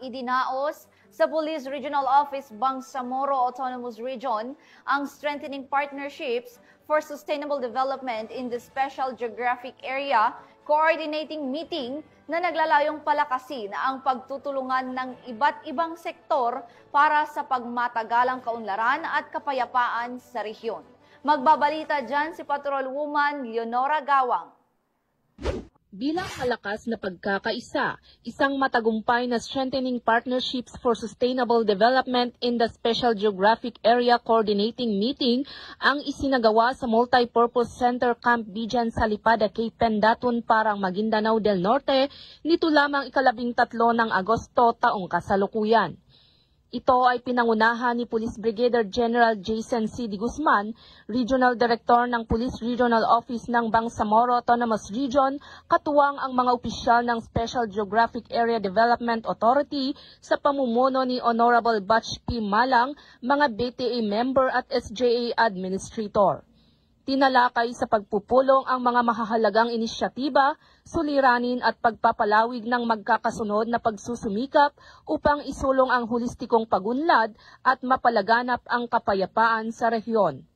Idinaos sa Police Regional Office Bangsamoro Autonomous Region ang strengthening partnerships for sustainable development in the Special Geographic Area coordinating meeting na naglalayong palakasin ang pagtutulungan ng iba't ibang sektor para sa pagmatagalang kaunlaran at kapayapaan sa rehiyon. Magbabalita dyan si Patrolwoman Leonora Gawang. Bilang malakas na pagkakaisa, isang matagumpay na strengthening partnerships for sustainable development in the Special Geographic Area Coordinating Meeting ang isinagawa sa Multipurpose Center Camp Bijan sa Lipada, Cape Pendatun, Parang, Maguindanao del Norte nito lamang 13 ng Agosto taong kasalukuyan. Ito ay pinangunahan ni Police Brigadier General Jason C. D. Guzman, Regional Director ng Police Regional Office ng Bangsamoro Autonomous Region, katuwang ang mga opisyal ng Special Geographic Area Development Authority sa pamumuno ni Honorable Batch P. Malang, mga BTA member at SJA Administrator. Tinalakay sa pagpupulong ang mga mahahalagang inisyatiba, suliranin at pagpapalawig ng magkakasunod na pagsusumikap upang isulong ang holistikong pagunlad at mapalaganap ang kapayapaan sa rehiyon.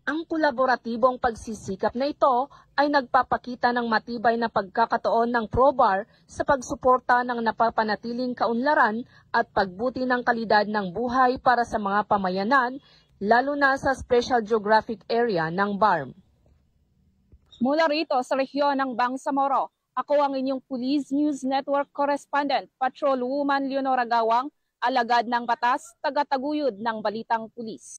Ang kolaboratibong pagsisikap na ito ay nagpapakita ng matibay na pagkakataon ng PROBAR sa pagsuporta ng napapanatiling kaunlaran at pagbuti ng kalidad ng buhay para sa mga pamayanan, lalo na sa Special Geographic Area ng BARM. Mula rito sa rehiyon ng Bangsamoro, ako ang inyong Police News Network Correspondent, Patrolwoman Leonora Gawang, alagad ng batas, tagataguyod ng Balitang Pulis.